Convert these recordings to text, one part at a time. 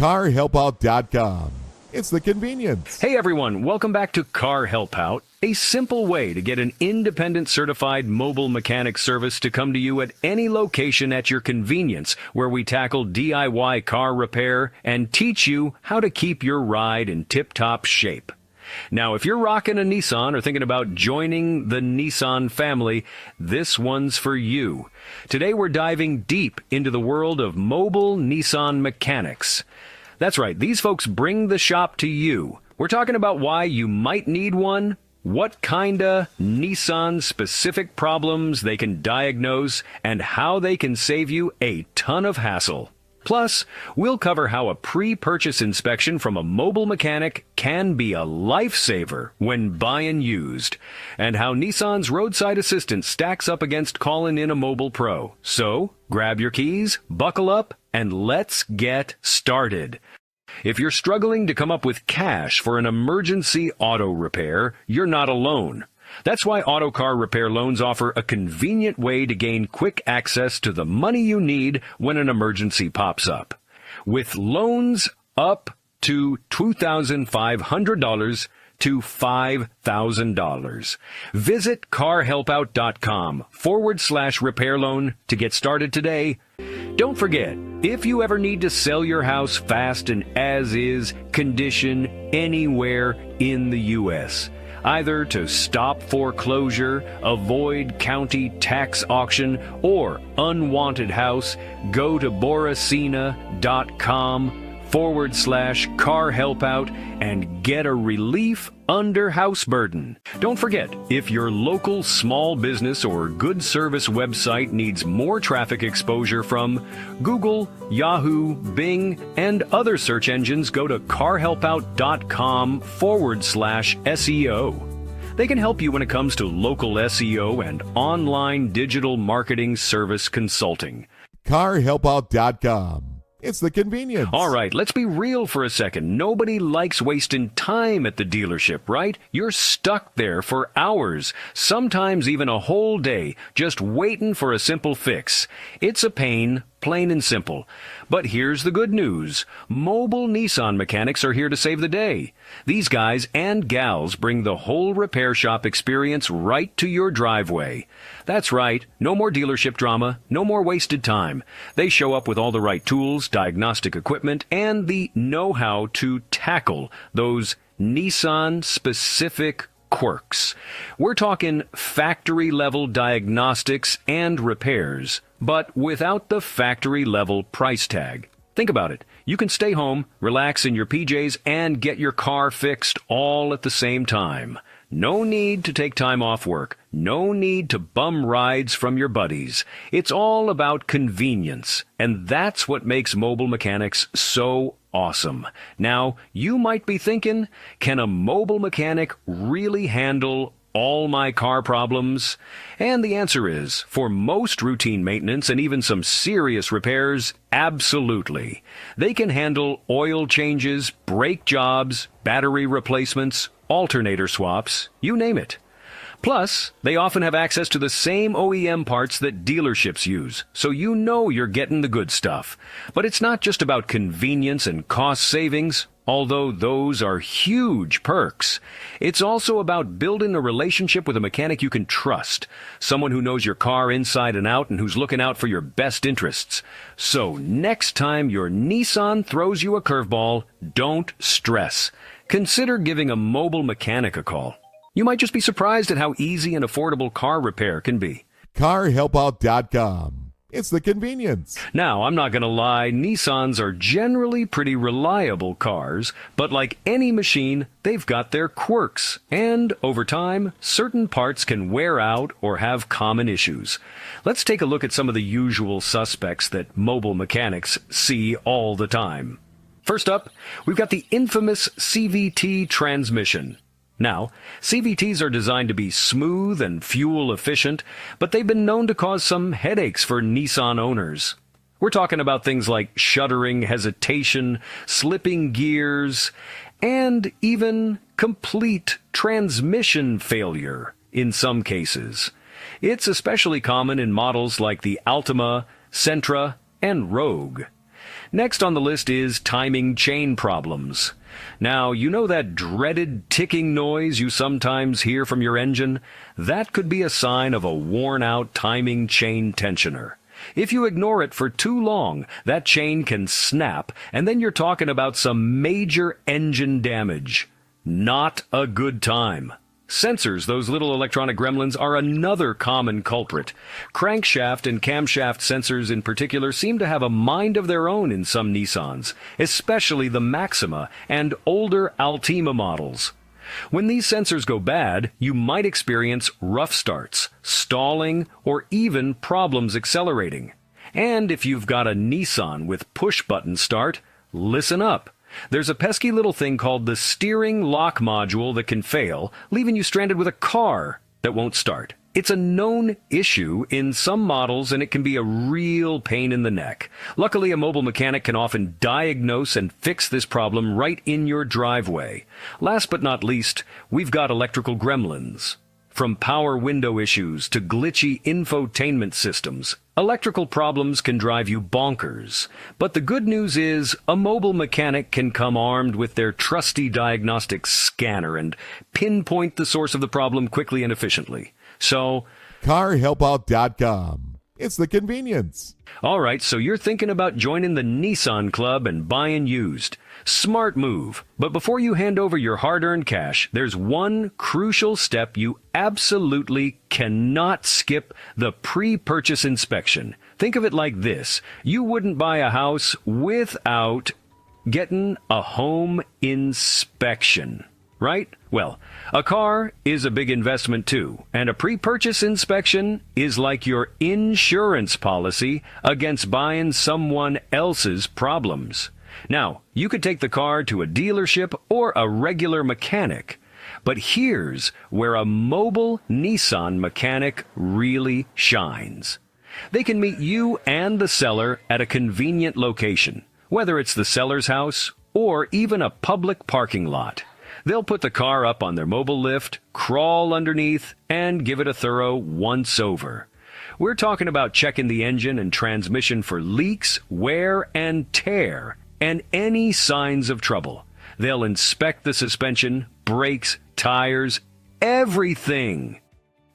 CarHelpout.com. It's the convenience. Hey everyone, welcome back to Car Help Out, a simple way to get an independent certified mobile mechanic service to come to you at any location at your convenience, where we tackle DIY car repair and teach you how to keep your ride in tip-top shape. Now, if you're rocking a Nissan or thinking about joining the Nissan family, this one's for you. Today we're diving deep into the world of mobile Nissan mechanics. That's right, these folks bring the shop to you. We're talking about why you might need one, what kinda Nissan-specific problems they can diagnose, and how they can save you a ton of hassle. Plus, we'll cover how a pre-purchase inspection from a mobile mechanic can be a lifesaver when buying used, and how Nissan's Roadside Assistance stacks up against calling in a mobile pro. So, grab your keys, buckle up, and let's get started. If you're struggling to come up with cash for an emergency auto repair, you're not alone. That's why Auto Car Repair Loans offer a convenient way to gain quick access to the money you need when an emergency pops up. With loans up to $2,500 to $5,000. Visit carhelpout.com/repair loan to get started today. Don't forget, if you ever need to sell your house fast and as-is condition anywhere in the U.S., either to stop foreclosure, avoid county tax auction, or unwanted house, go to boracina.com/car helpout and get a relief under house burden. Don't forget, if your local small business or good service website needs more traffic exposure from Google, Yahoo, Bing, and other search engines, go to carhelpout.com/SEO. They can help you when it comes to local SEO and online digital marketing service consulting. CarHelpout.com. It's the convenience. All right, let's be real for a second. Nobody likes wasting time at the dealership, right? You're stuck there for hours, sometimes even a whole day, just waiting for a simple fix. It's a pain, plain and simple. But here's the good news. Mobile Nissan mechanics are here to save the day. These guys and gals bring the whole repair shop experience right to your driveway. That's right, no more dealership drama, no more wasted time. They show up with all the right tools, diagnostic equipment, and the know-how to tackle those Nissan-specific quirks. We're talking factory-level diagnostics and repairs, but without the factory-level price tag. Think about it. You can stay home, relax in your PJs, and get your car fixed all at the same time. No need to take time off work. No need to bum rides from your buddies. It's all about convenience, and that's what makes mobile mechanics so awesome. Now, you might be thinking, can a mobile mechanic really handle all my car problems? And the answer is, for most routine maintenance and even some serious repairs, absolutely. They can handle oil changes, brake jobs, battery replacements, alternator swaps, you name it. Plus, they often have access to the same OEM parts that dealerships use, so you know you're getting the good stuff. But it's not just about convenience and cost savings, although those are huge perks. It's also about building a relationship with a mechanic you can trust, someone who knows your car inside and out and who's looking out for your best interests. So next time your Nissan throws you a curveball, don't stress. Consider giving a mobile mechanic a call. You might just be surprised at how easy and affordable car repair can be. CarHelpout.com. It's the convenience. Now, I'm not going to lie, Nissans are generally pretty reliable cars, but like any machine, they've got their quirks, and over time, certain parts can wear out or have common issues. Let's take a look at some of the usual suspects that mobile mechanics see all the time. First up, we've got the infamous CVT transmission. Now, CVTs are designed to be smooth and fuel efficient, but they've been known to cause some headaches for Nissan owners. We're talking about things like shuddering, hesitation, slipping gears, and even complete transmission failure in some cases. It's especially common in models like the Altima, Sentra, and Rogue. Next on the list is timing chain problems. Now, you know that dreaded ticking noise you sometimes hear from your engine? That could be a sign of a worn-out timing chain tensioner. If you ignore it for too long, that chain can snap, and then you're talking about some major engine damage. Not a good time. Sensors, those little electronic gremlins, are another common culprit. Crankshaft and camshaft sensors in particular seem to have a mind of their own in some Nissans, especially the Maxima and older Altima models. When these sensors go bad, you might experience rough starts, stalling, or even problems accelerating. And if you've got a Nissan with push-button start, listen up. There's a pesky little thing called the steering lock module that can fail, leaving you stranded with a car that won't start. It's a known issue in some models, and it can be a real pain in the neck. Luckily, a mobile mechanic can often diagnose and fix this problem right in your driveway. Last but not least, we've got electrical gremlins. From power window issues to glitchy infotainment systems, electrical problems can drive you bonkers. But the good news is, a mobile mechanic can come armed with their trusty diagnostic scanner and pinpoint the source of the problem quickly and efficiently. So, CarHelpout.com. It's the convenience. all right, so you're thinking about joining the Nissan Club and buying used. Smart move. But before you hand over your hard-earned cash, there's one crucial step you absolutely cannot skip: the pre-purchase inspection. Think of it like this. You wouldn't buy a house without getting a home inspection, right? Well, a car is a big investment too, and a pre-purchase inspection is like your insurance policy against buying someone else's problems. Now, you could take the car to a dealership or a regular mechanic, but here's where a mobile Nissan mechanic really shines. They can meet you and the seller at a convenient location, whether it's the seller's house or even a public parking lot. They'll put the car up on their mobile lift, crawl underneath, and give it a thorough once-over. We're talking about checking the engine and transmission for leaks, wear and tear, and any signs of trouble. They'll inspect the suspension, brakes, tires, everything.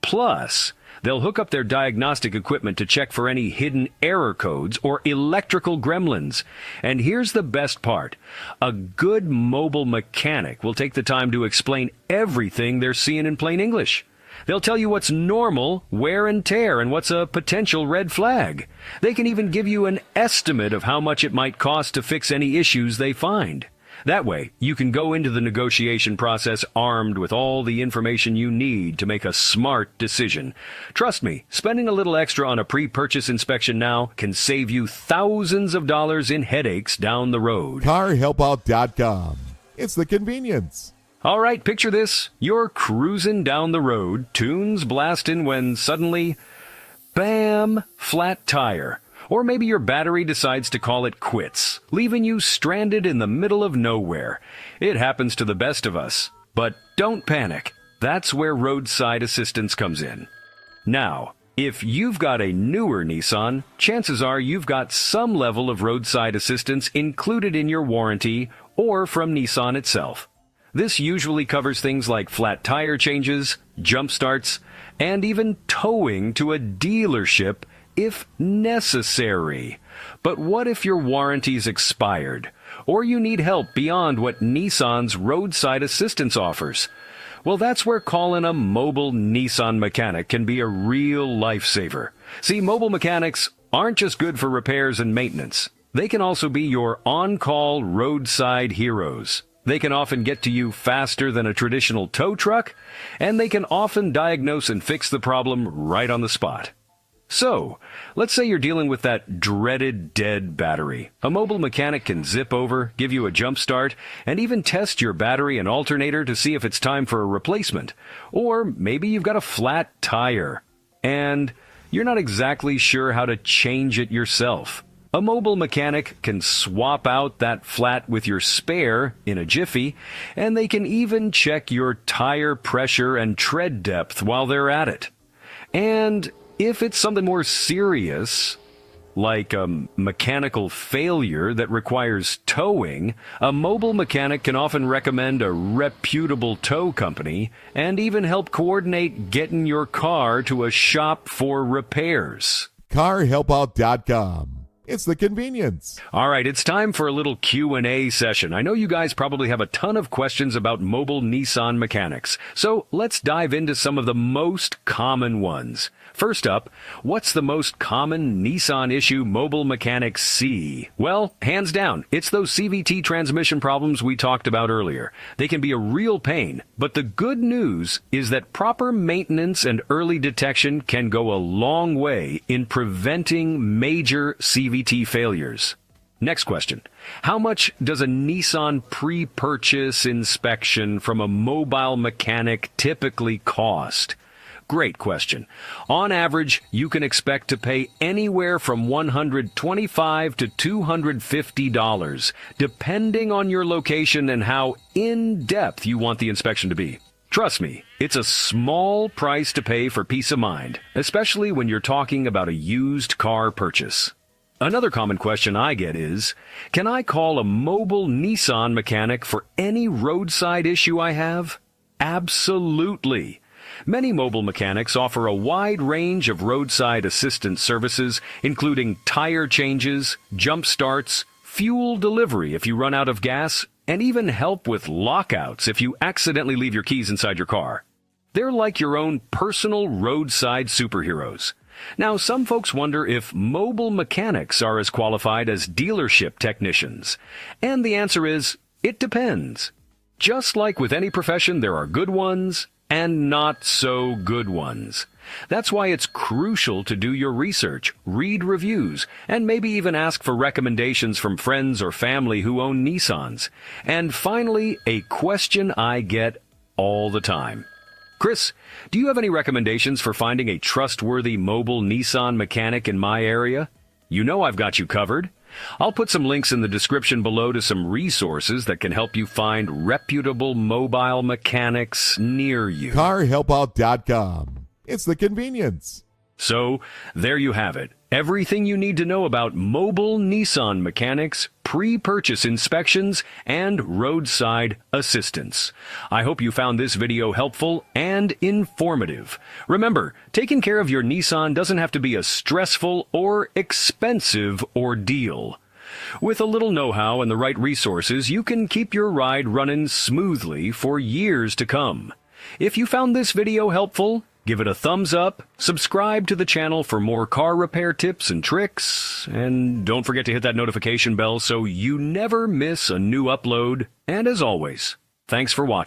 Plus, they'll hook up their diagnostic equipment to check for any hidden error codes or electrical gremlins. And here's the best part. A good mobile mechanic will take the time to explain everything they're seeing in plain English. They'll tell you what's normal wear and tear and what's a potential red flag. They can even give you an estimate of how much it might cost to fix any issues they find. That way, you can go into the negotiation process armed with all the information you need to make a smart decision. Trust me, spending a little extra on a pre-purchase inspection now can save you thousands of dollars in headaches down the road. CarHelpout.com. It's the convenience. All right, picture this. You're cruising down the road, tunes blasting, when suddenly, bam, flat tire. Or maybe your battery decides to call it quits, leaving you stranded in the middle of nowhere. It happens to the best of us. But don't panic. That's where Roadside Assistance comes in. Now, if you've got a newer Nissan, chances are you've got some level of roadside assistance included in your warranty or from Nissan itself. This usually covers things like flat tire changes, jump starts, and even towing to a dealership if necessary. But what if your warranty's expired, or you need help beyond what Nissan's roadside assistance offers? Well, that's where calling a mobile Nissan mechanic can be a real lifesaver. See, mobile mechanics aren't just good for repairs and maintenance. They can also be your on-call roadside heroes. They can often get to you faster than a traditional tow truck, and they can often diagnose and fix the problem right on the spot. So, let's say you're dealing with that dreaded dead battery. A mobile mechanic can zip over, give you a jump start, and even test your battery and alternator to see if it's time for a replacement. Or maybe you've got a flat tire, and you're not exactly sure how to change it yourself. A mobile mechanic can swap out that flat with your spare in a jiffy, and they can even check your tire pressure and tread depth while they're at it. And if it's something more serious, like a mechanical failure that requires towing, a mobile mechanic can often recommend a reputable tow company and even help coordinate getting your car to a shop for repairs. CarHelpout.com. It's the convenience. All right, it's time for a little Q&A session. I know you guys probably have a ton of questions about mobile Nissan mechanics, so let's dive into some of the most common ones. First up, what's the most common Nissan issue mobile mechanics see? Well, hands down, it's those CVT transmission problems we talked about earlier. They can be a real pain, but the good news is that proper maintenance and early detection can go a long way in preventing major CVT failures. Next question. How much does a Nissan pre-purchase inspection from a mobile mechanic typically cost? Great question. On average, you can expect to pay anywhere from $125 to $250, depending on your location and how in-depth you want the inspection to be. Trust me, it's a small price to pay for peace of mind, especially when you're talking about a used car purchase. Another common question I get is, can I call a mobile Nissan mechanic for any roadside issue I have? Absolutely. Many mobile mechanics offer a wide range of roadside assistance services, including tire changes, jump starts, fuel delivery if you run out of gas, and even help with lockouts if you accidentally leave your keys inside your car. They're like your own personal roadside superheroes. Now, some folks wonder if mobile mechanics are as qualified as dealership technicians. And the answer is, it depends. Just like with any profession, there are good ones and not so good ones. That's why it's crucial to do your research, read reviews, and maybe even ask for recommendations from friends or family who own Nissans. And finally, a question I get all the time. Chris, do you have any recommendations for finding a trustworthy mobile Nissan mechanic in my area? You know I've got you covered. I'll put some links in the description below to some resources that can help you find reputable mobile mechanics near you. CarHelpout.com. It's the convenience. So, there you have it. Everything you need to know about mobile Nissan mechanics, pre-purchase inspections, and roadside assistance. I hope you found this video helpful and informative. Remember, taking care of your Nissan doesn't have to be a stressful or expensive ordeal. With a little know-how and the right resources, you can keep your ride running smoothly for years to come. If you found this video helpful, give it a thumbs up, subscribe to the channel for more car repair tips and tricks, and don't forget to hit that notification bell so you never miss a new upload. And as always, thanks for watching.